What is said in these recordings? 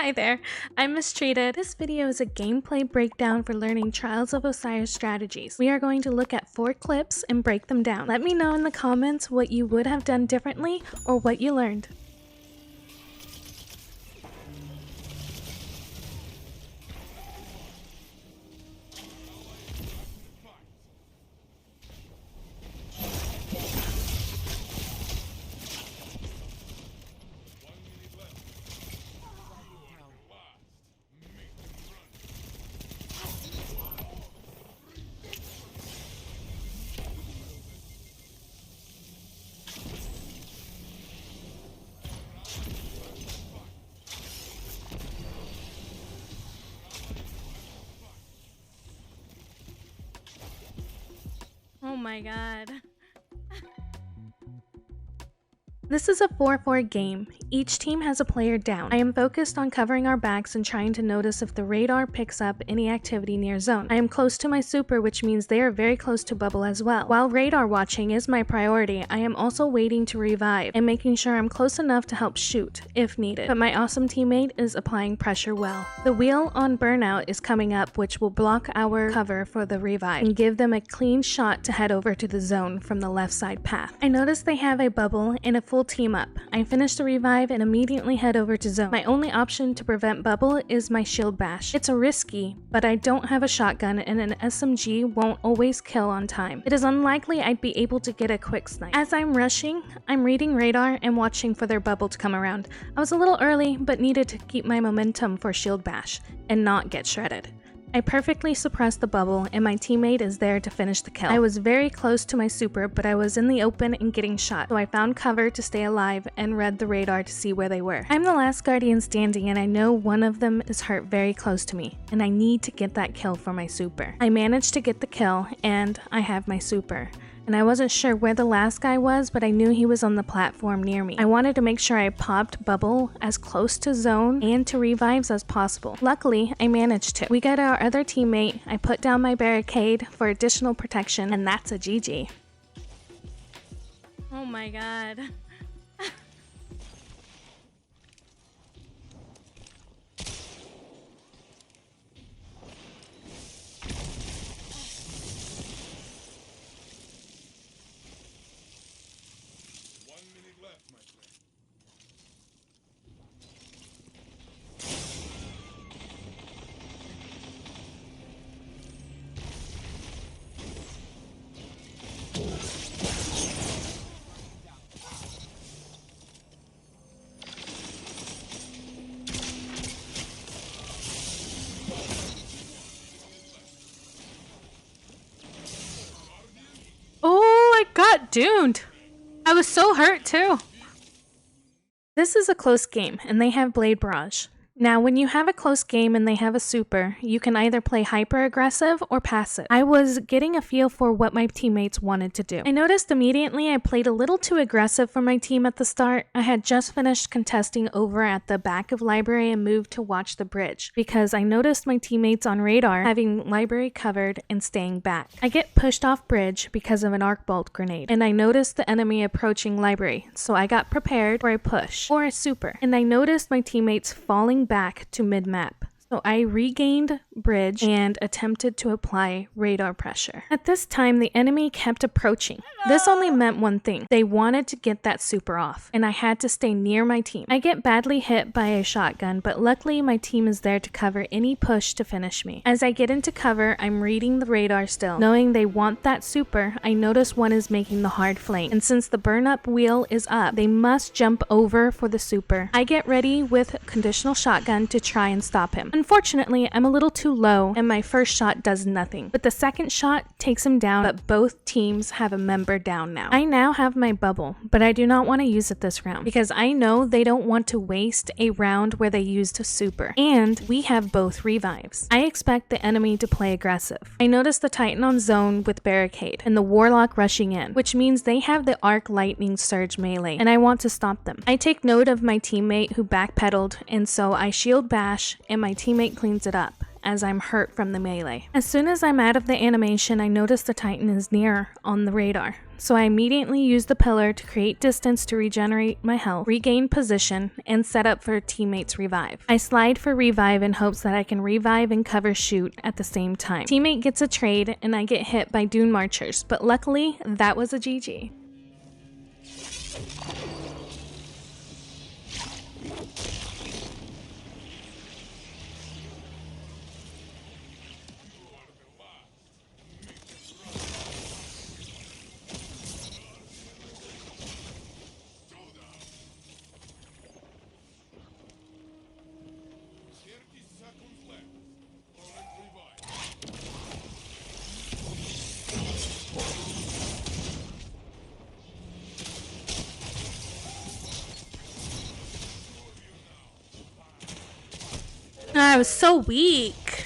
Hi there, I'm Mistreated. This video is a gameplay breakdown for learning Trials of Osiris strategies. We are going to look at 4 clips and break them down. Let me know in the comments what you would have done differently or what you learned. Oh my god. This is a 4-4 game. Each team has a player down. I am focused on covering our backs and trying to notice if the radar picks up any activity near zone. I am close to my super, which means they are very close to bubble as well. While radar watching is my priority, I am also waiting to revive and making sure I'm close enough to help shoot if needed. But my awesome teammate is applying pressure well. The wheel on Burnout is coming up, which will block our cover for the revive and give them a clean shot to head over to the zone from the left side path. I notice they have a bubble and a full team up. I finish the revive and immediately head over to zone. My only option to prevent bubble is my shield bash. It's a risky, but I don't have a shotgun and an SMG won't always kill on time. It is unlikely I'd be able to get a quick snipe. As I'm rushing, I'm reading radar and watching for their bubble to come around. I was a little early, but needed to keep my momentum for shield bash and not get shredded. I perfectly suppressed the bubble and my teammate is there to finish the kill. I was very close to my super, but I was in the open and getting shot, so I found cover to stay alive and read the radar to see where they were. I'm the last guardian standing and I know one of them is hurt very close to me, and I need to get that kill for my super. I managed to get the kill and I have my super. And I wasn't sure where the last guy was, but I knew he was on the platform near me. I wanted to make sure I popped bubble as close to zone and to revives as possible. Luckily, I managed to. We got our other teammate, I put down my barricade for additional protection, and that's a GG. Oh my god. I got doomed. I was so hurt too. This is a close game and they have Blade Barrage. Now, when you have a close game and they have a super, you can either play hyper aggressive or passive. I was getting a feel for what my teammates wanted to do. I noticed immediately I played a little too aggressive for my team at the start. I had just finished contesting over at the back of library and moved to watch the bridge because I noticed my teammates on radar having library covered and staying back. I get pushed off bridge because of an arc bolt grenade, and I noticed the enemy approaching library, so I got prepared for a push or a super, and I noticed my teammates falling back to mid-map. So I regained bridge and attempted to apply radar pressure. At this time, the enemy kept approaching. This only meant one thing. They wanted to get that super off, and I had to stay near my team. I get badly hit by a shotgun, but luckily my team is there to cover any push to finish me. As I get into cover, I'm reading the radar still. Knowing they want that super, I notice one is making the hard flank, and since the burn-up wheel is up, they must jump over for the super. I get ready with conditional shotgun to try and stop him. Unfortunately, I'm a little too low and my first shot does nothing, but the second shot takes him down, but both teams have a member down now. I now have my bubble, but I do not want to use it this round because I know they don't want to waste a round where they used a super, and we have both revives. I expect the enemy to play aggressive. I notice the Titan on zone with barricade and the Warlock rushing in, which means they have the Arc Lightning Surge melee, and I want to stop them. I take note of my teammate who backpedaled, and so I shield bash and my teammate cleans it up. as I'm hurt from the melee. As soon as I'm out of the animation, I notice the Titan is near on the radar. So I immediately use the pillar to create distance to regenerate my health, regain position, and set up for a teammate's revive. I slide for revive in hopes that I can revive and cover shoot at the same time. Teammate gets a trade and I get hit by Dune Marchers, but luckily that was a GG. I was so weak.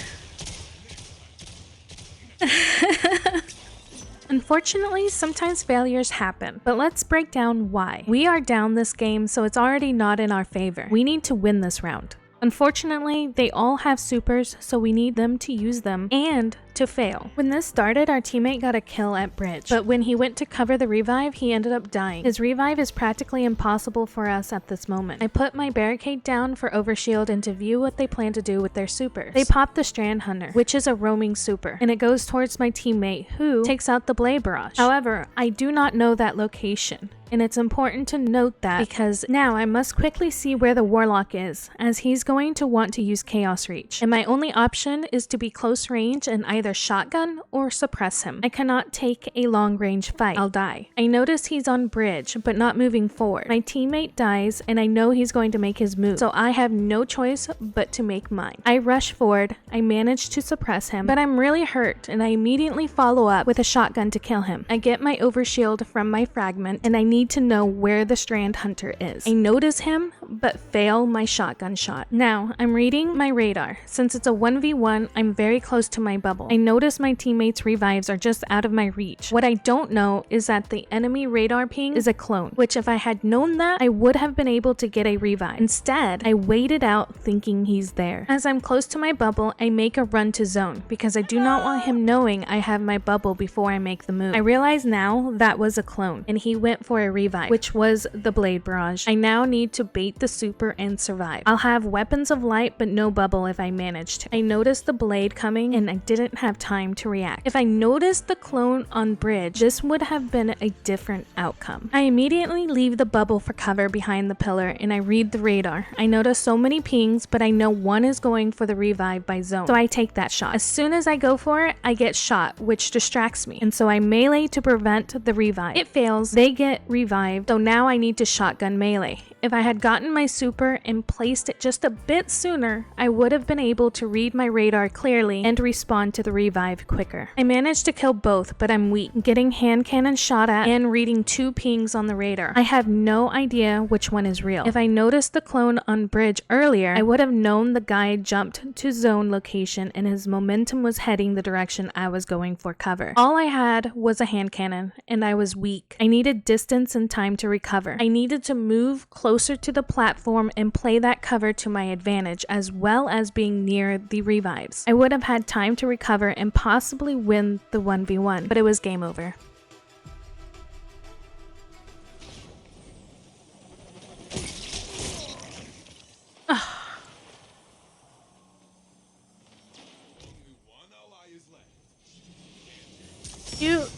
Unfortunately, sometimes failures happen, but let's break down why. We are down this game, so it's already not in our favor. We need to win this round. Unfortunately, they all have supers, so we need them to use them and to fail. When this started, our teammate got a kill at bridge, but when he went to cover the revive, he ended up dying. His revive is practically impossible for us at this moment. I put my barricade down for overshield and to view what they plan to do with their supers. They pop the Strand Hunter, which is a roaming super, and it goes towards my teammate, who takes out the Blade Barrage. However, I do not know that location, and it's important to note that because now I must quickly see where the Warlock is, as he's going to want to use Chaos Reach, and my only option is to be close range and either shotgun or suppress him. I cannot take a long range fight. I'll die. I notice he's on bridge, but not moving forward. My teammate dies, and I know he's going to make his move, so I have no choice but to make mine. I rush forward. I manage to suppress him, but I'm really hurt, and I immediately follow up with a shotgun to kill him. I get my overshield from my fragment, and I need to know where the Strand Hunter is. I notice him, but fail my shotgun shot. Now, I'm reading my radar. Since it's a 1v1, I'm very close to my bubble. I notice my teammates' revives are just out of my reach. What I don't know is that the enemy radar ping is a clone, which if I had known that, I would have been able to get a revive. Instead, I waited out thinking he's there. As I'm close to my bubble, I make a run to zone because I do not want him knowing I have my bubble before I make the move. I realize now that was a clone, and he went for a revive, which was the Blade Barrage. I now need to bait the super and survive. I'll have weapons of light but no bubble if I manage to. I noticed the blade coming and I didn't have time to react. If I noticed the clone on bridge, this would have been a different outcome. I immediately leave the bubble for cover behind the pillar and I read the radar. I notice so many pings, but I know one is going for the revive by zone, so I take that shot. As soon as I go for it, I get shot, which distracts me, and so I melee to prevent the revive. It fails, they get revived, so now I need to shotgun melee. If I had gotten my super and placed it just a bit sooner, I would have been able to read my radar clearly and respond to the revive quicker. I managed to kill both, but I'm weak, getting hand cannon shot at and reading 2 pings on the radar. I have no idea which one is real. If I noticed the clone on bridge earlier, I would have known the guy jumped to zone location and his momentum was heading the direction I was going for cover. All I had was a hand cannon and I was weak. I needed distance and time to recover. I needed to move closer to the platform and play that cover to my advantage, as well as being near the revives. I would have had time to recover and possibly win the 1v1, but it was game over.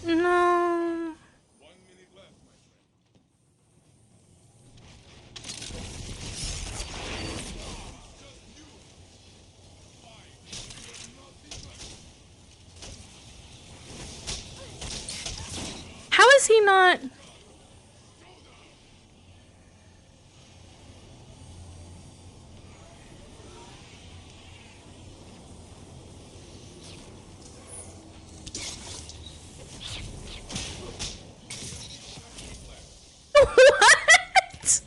No. How is he not? What?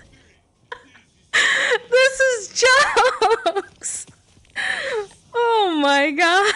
This is jokes. Oh my god.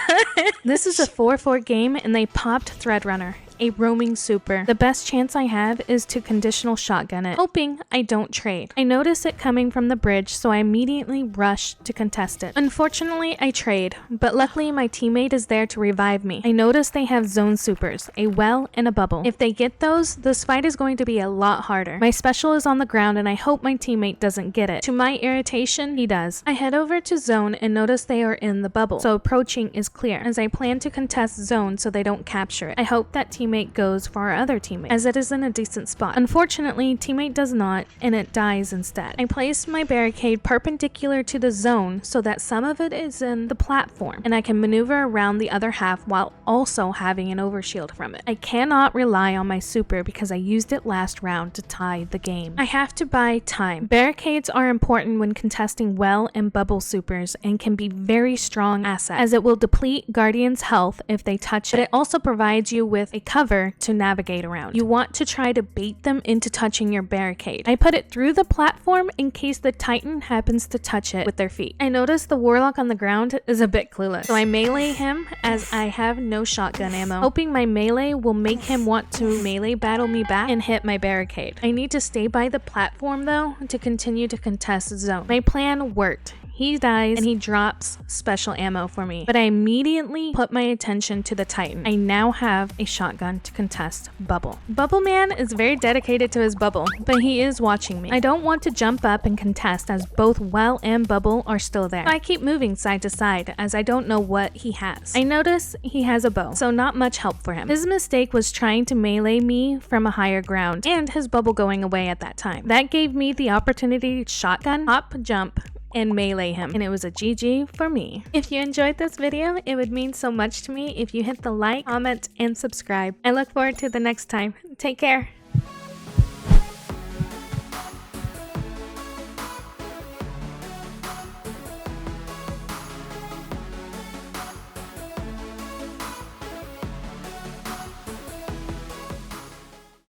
This is a 4-4 game and they popped Threadrunner. a roaming super, the best chance I have is to conditional shotgun it, hoping I don't trade. I notice it coming from the bridge, so I immediately rush to contest it. Unfortunately, I trade, but luckily my teammate is there to revive me. I notice they have zone supers, a well and a bubble. If they get those, this fight is going to be a lot harder. My special is on the ground and I hope my teammate doesn't get it. To my irritation, he does. I head over to zone and notice they are in the bubble, so approaching is clear, as I plan to contest zone so they don't capture it. I hope that teammate goes for our other teammate, as it is in a decent spot. Unfortunately, teammate does not, and it dies instead. I place my barricade perpendicular to the zone so that some of it is in the platform, and I can maneuver around the other half while also having an overshield from it. I cannot rely on my super because I used it last round to tie the game. I have to buy time. Barricades are important when contesting well and bubble supers and can be very strong asset, as it will deplete Guardian's health if they touch it. But it also provides you with a cover to navigate around. You want to try to bait them into touching your barricade. I put it through the platform in case the Titan happens to touch it with their feet. I notice the Warlock on the ground is a bit clueless, so I melee him as I have no shotgun ammo, hoping my melee will make him want to melee battle me back and hit my barricade. I need to stay by the platform though to continue to contest zone. My plan worked. He dies and he drops special ammo for me, but I immediately put my attention to the Titan. I now have a shotgun to contest bubble. Bubble Man is very dedicated to his bubble, but he is watching me. I don't want to jump up and contest as both well and bubble are still there. I keep moving side to side as I don't know what he has. I notice he has a bow, so not much help for him. His mistake was trying to melee me from a higher ground and his bubble going away at that time. That gave me the opportunity to shotgun, hop, jump, and melee him, and it was a GG for me. If you enjoyed this video, it would mean so much to me if you hit the like, comment, and subscribe. I look forward to the next time. Take care.